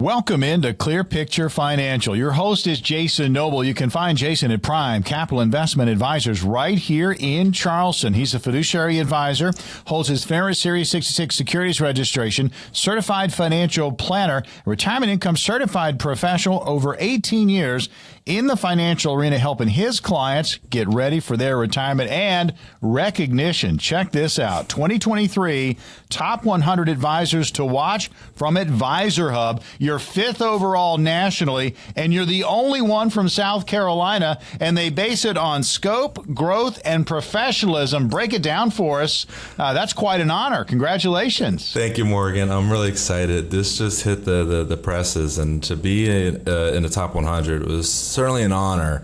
Welcome into Clear Picture Financial. Your host is Jason Noble. You can find Jason at Prime Capital Investment Advisors right here in Charleston. He's a fiduciary advisor, holds his FINRA Series 66 securities registration, certified financial planner, retirement income certified professional, over 18 years in the financial arena, helping his clients get ready for their retirement and recognition. Check this out. 2023 Top 100 Advisors to Watch from Advisor Hub. You're fifth overall nationally, and you're the only one from South Carolina, and they base it on scope, growth, and professionalism. Break it down for us. That's quite an honor. Congratulations. Thank you, Morgan. I'm really excited. This just hit the presses, and to be in the top 100 was certainly an honor.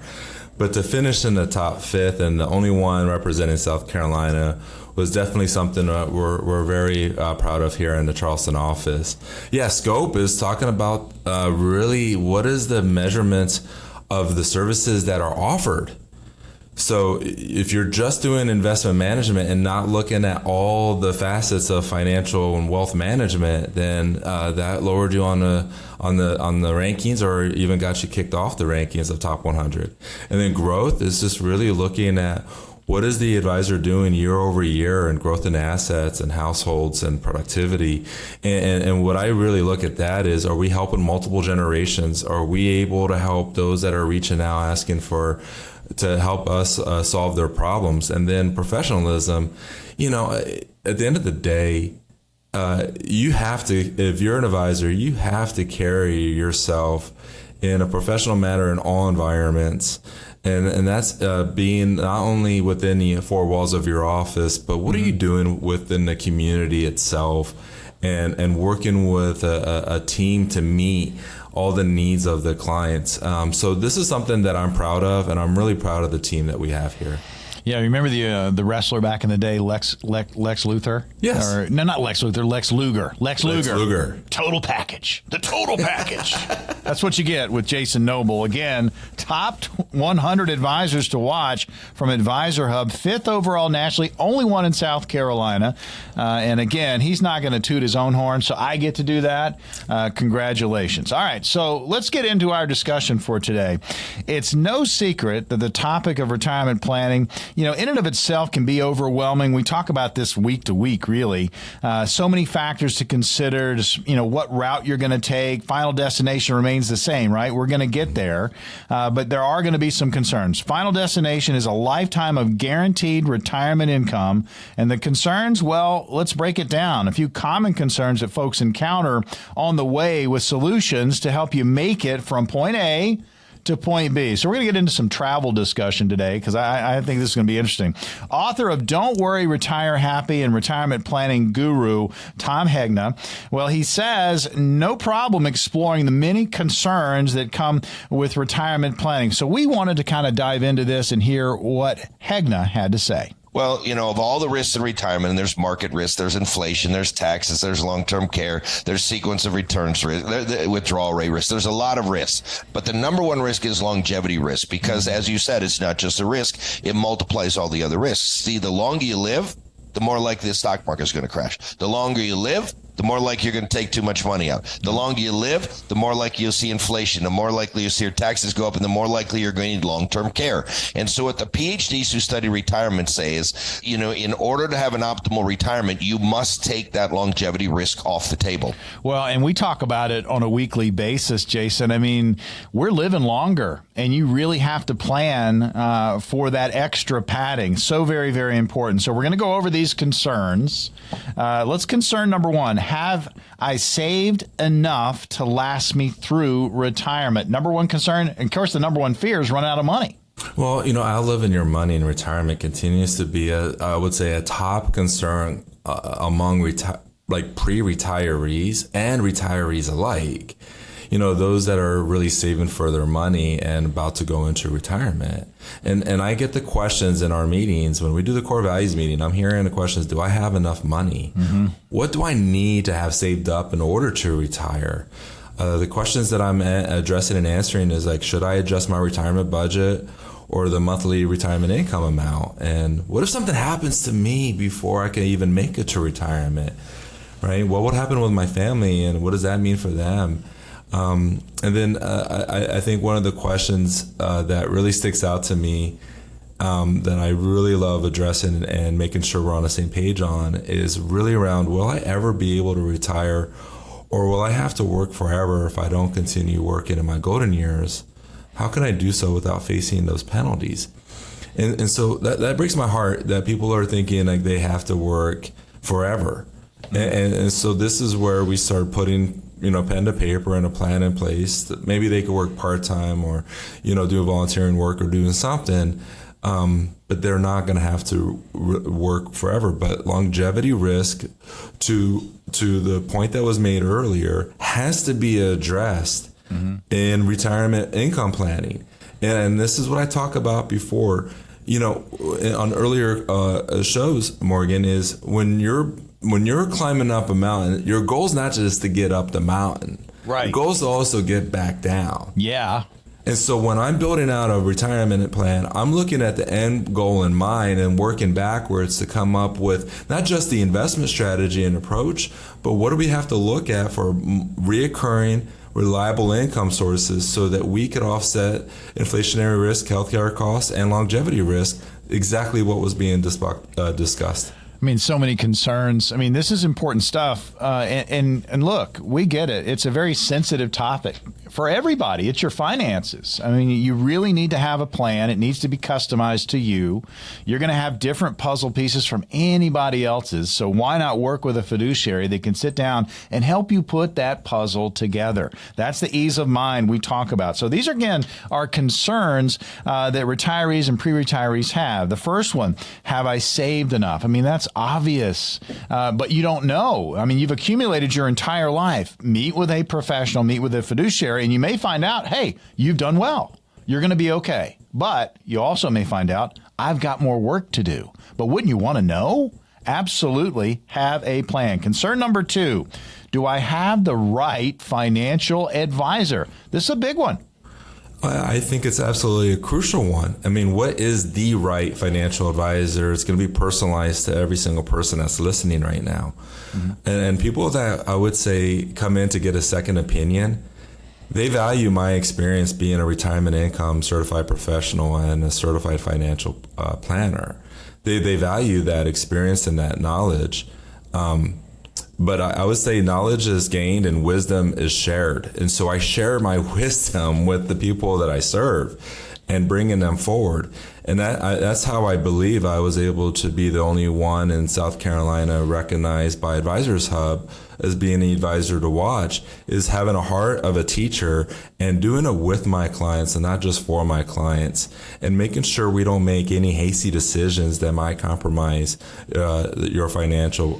But to finish in the top fifth and the only one representing South Carolina was definitely something we're very proud of here in the Charleston office. Yeah, scope is talking about really what is the measurements of the services that are offered. So if you're just doing investment management and not looking at all the facets of financial and wealth management, then that lowered you on the rankings, or even got you kicked off the rankings of top 100. And then growth is just really looking at what is the advisor doing year over year in growth in assets and households and productivity. And what I really look at that is, are we helping multiple generations? Are we able to help those that are reaching out asking to help us solve their problems? And then professionalism, at the end of the day, you have to, if you're an advisor, you have to carry yourself in a professional manner in all environments. And that's being not only within the four walls of your office, but what are you doing within the community itself, and working with a team to meet all the needs of the clients. So this is something that I'm proud of, and I'm really proud of the team that we have here. Yeah, remember the wrestler back in the day, Lex Luthor? Yes. Or, no, not Lex Luthor, Lex Luger. Lex Luger. Total package. The total package. That's what you get with Jason Noble. Again, top 100 advisors to watch from Advisor Hub, fifth overall nationally, only one in South Carolina. And again, he's not going to toot his own horn, so I get to do that. Congratulations. All right, so let's get into our discussion for today. It's no secret that the topic of retirement planning, in and of itself can be overwhelming. We talk about this week to week, really. So many factors to consider, what route you're going to take. Final destination remains the same, right? We're going to get there, but there are going to be some concerns. Final destination is a lifetime of guaranteed retirement income, and the concerns, well, let's break it down. A few common concerns that folks encounter on the way with solutions to help you make it from point A to point B. So we're going to get into some travel discussion today, because I think this is going to be interesting. Author of Don't Worry, Retire Happy and retirement planning guru, Tom Hegna, well, he says no problem exploring the many concerns that come with retirement planning. So we wanted to kind of dive into this and hear what Hegna had to say. Well, of all the risks in retirement, and there's market risk, there's inflation, there's taxes, there's long-term care, there's sequence of returns risk, withdrawal rate risk. There's a lot of risks. But the number one risk is longevity risk, because, as you said, it's not just a risk. It multiplies all the other risks. See, the longer you live, the more likely the stock market is going to crash. The longer you live, the more likely you're going to take too much money out. The longer you live, the more likely you'll see inflation, the more likely you'll see your taxes go up, and the more likely you're going to need long-term care. And so what the PhDs who study retirement say is, in order to have an optimal retirement, you must take that longevity risk off the table. Well, and we talk about it on a weekly basis, Jason. I mean, we're living longer, and you really have to plan for that extra padding. So very, very important. So we're going to go over these concerns. Let's concern number one. Have I saved enough to last me through retirement? Number one concern, and of course, the number one fear is run out of money. Well, outliving your money in retirement continues to be I would say, a top concern among pre-retirees and retirees alike. Those that are really saving for their money and about to go into retirement. And I get the questions in our meetings. When we do the core values meeting, I'm hearing the questions, do I have enough money? Mm-hmm. What do I need to have saved up in order to retire? The questions that I'm addressing and answering is like, should I adjust my retirement budget or the monthly retirement income amount? And what if something happens to me before I can even make it to retirement? Right? What would happen with my family, and what does that mean for them? And then I think one of the questions that really sticks out to me that I really love addressing and making sure we're on the same page on is really around, will I ever be able to retire, or will I have to work forever if I don't continue working in my golden years? How can I do so without facing those penalties? And so that breaks my heart that people are thinking like they have to work forever. And so this is where we start putting, pen to paper and a plan in place that maybe they could work part-time or, do volunteering work or doing something. But they're not going to have to work forever. But longevity risk, to the point that was made earlier, has to be addressed in retirement income planning. And this is what I talked about before, on earlier shows, Morgan, is when you're climbing up a mountain, your goal is not just to get up the mountain. Right. Your goal is to also get back down. Yeah. And so when I'm building out a retirement plan, I'm looking at the end goal in mind and working backwards to come up with not just the investment strategy and approach, but what do we have to look at for reoccurring, reliable income sources so that we could offset inflationary risk, healthcare costs, and longevity risk, exactly what was being discussed. I mean, so many concerns. I mean, this is important stuff. And look, we get it. It's a very sensitive topic for everybody. It's your finances. I mean, you really need to have a plan. It needs to be customized to you. You're going to have different puzzle pieces from anybody else's. So why not work with a fiduciary that can sit down and help you put that puzzle together? That's the ease of mind we talk about. So these, again, are concerns that retirees and pre-retirees have. The first one, have I saved enough? I mean, that's obvious, but you don't know. I mean, you've accumulated your entire life. Meet with a professional, meet with a fiduciary, and you may find out, hey, you've done well. You're going to be okay. But you also may find out, I've got more work to do. But wouldn't you want to know? Absolutely have a plan. Concern number 2, do I have the right financial advisor? This is a big one. I think it's absolutely a crucial one. I mean, what is the right financial advisor? It's going to be personalized to every single person that's listening right now. And people that I would say come in to get a second opinion, they value my experience being a retirement income certified professional and a certified financial planner. They value that experience and that knowledge. But I would say knowledge is gained and wisdom is shared. And so I share my wisdom with the people that I serve and bringing them forward. And that's how I believe I was able to be the only one in South Carolina recognized by Advisors Hub as being the advisor to watch, is having a heart of a teacher and doing it with my clients and not just for my clients, and making sure we don't make any hasty decisions that might compromise your financial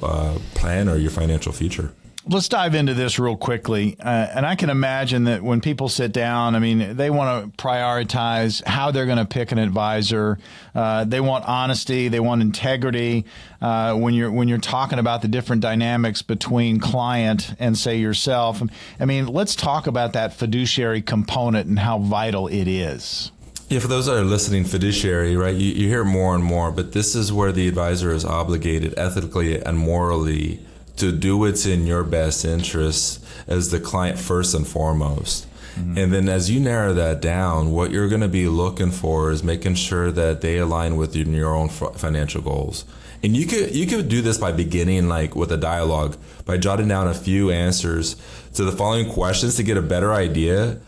plan or your financial future. Let's dive into this real quickly. And I can imagine that when people sit down, I mean, they want to prioritize how they're going to pick an advisor. They want honesty. They want integrity. When you're talking about the different dynamics between client and, say, yourself. I mean, let's talk about that fiduciary component and how vital it is. Yeah, for those that are listening, fiduciary, right? You hear more and more, but this is where the advisor is obligated ethically and morally to do what's in your best interest as the client first and foremost. And then as you narrow that down, what you're going to be looking for is making sure that they align with your own financial goals. And you could do this by beginning like with a dialogue, by jotting down a few answers to the following questions to get a better idea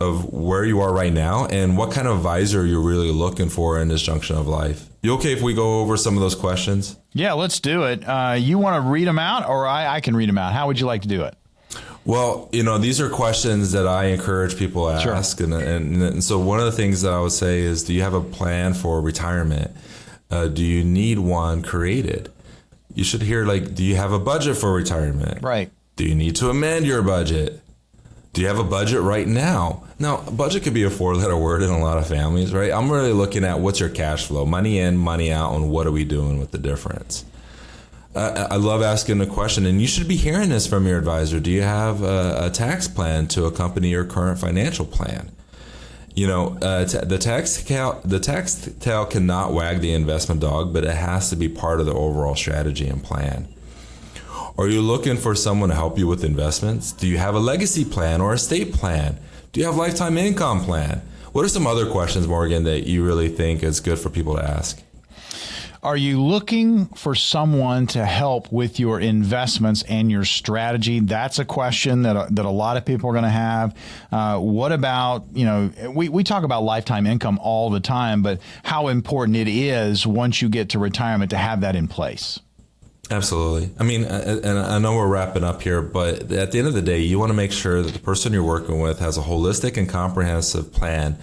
of where you are right now and what kind of advisor you're really looking for in this junction of life. You okay if we go over some of those questions? Yeah, let's do it. You want to read them out, or I can read them out? How would you like to do it? Well, these are questions that I encourage people to ask. Sure. And so one of the things that I would say is, do you have a plan for retirement? Do you need one created? You should hear, do you have a budget for retirement? Right. Do you need to amend your budget? Do you have a budget right now? Now, budget could be a 4-letter word in a lot of families, right? I'm really looking at what's your cash flow, money in, money out, and what are we doing with the difference? I love asking the question, and you should be hearing this from your advisor. Do you have a tax plan to accompany your current financial plan? The tax tail cannot wag the investment dog, but it has to be part of the overall strategy and plan. Are you looking for someone to help you with investments? Do you have a legacy plan or estate plan? Do you have lifetime income plan? What are some other questions, Morgan, that you really think is good for people to ask? Are you looking for someone to help with your investments and your strategy? That's a question that a lot of people are going to have. What about, we talk about lifetime income all the time, but how important it is once you get to retirement to have that in place. Absolutely. I mean, and I know we're wrapping up here, but at the end of the day, you want to make sure that the person you're working with has a holistic and comprehensive plan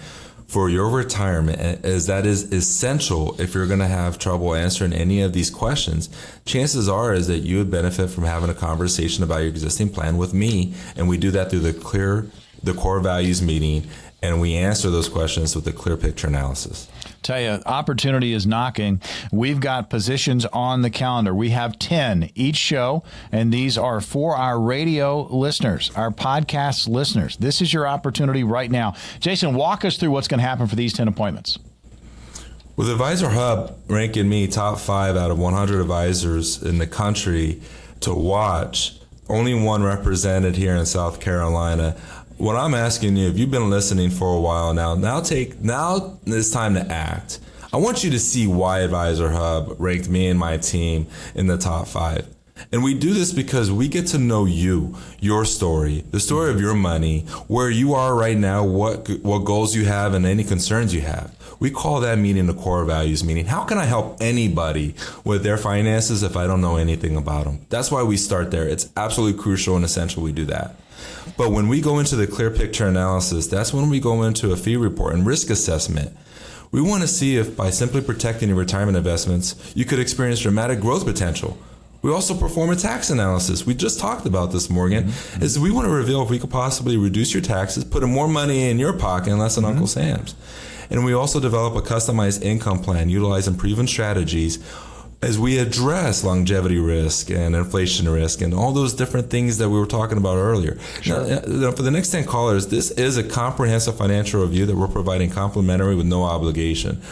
for your retirement, as that is essential if you're going to have trouble answering any of these questions. Chances are is that you would benefit from having a conversation about your existing plan with me, and we do that through the core values meeting, and we answer those questions with a clear picture analysis. Tell you, opportunity is knocking. We've got positions on the calendar. We have 10 each show, and these are for our radio listeners, our podcast listeners. This is your opportunity right now. Jason, walk us through what's going to happen for these 10 appointments. With Advisor Hub ranking me top 5 out of 100 advisors in the country to watch, only one represented here in South Carolina. What I'm asking you, if you've been listening for a while now it's time to act. I want you to see why Advisor Hub ranked me and my team in the top 5. And we do this because we get to know you, your story, the story of your money, where you are right now, what goals you have, and any concerns you have. We call that meeting the core values meeting. How can I help anybody with their finances if I don't know anything about them? That's why we start there. It's absolutely crucial and essential we do that. But when we go into the clear picture analysis, that's when we go into a fee report and risk assessment. We want to see if by simply protecting your retirement investments, you could experience dramatic growth potential. We also perform a tax analysis. We just talked about this, Morgan, is we want to reveal if we could possibly reduce your taxes, put more money in your pocket and less in Uncle Sam's. And we also develop a customized income plan utilizing proven strategies as we address longevity risk and inflation risk and all those different things that we were talking about earlier. Sure. Now, for the next 10 callers, this is a comprehensive financial review that we're providing complimentary with no obligation.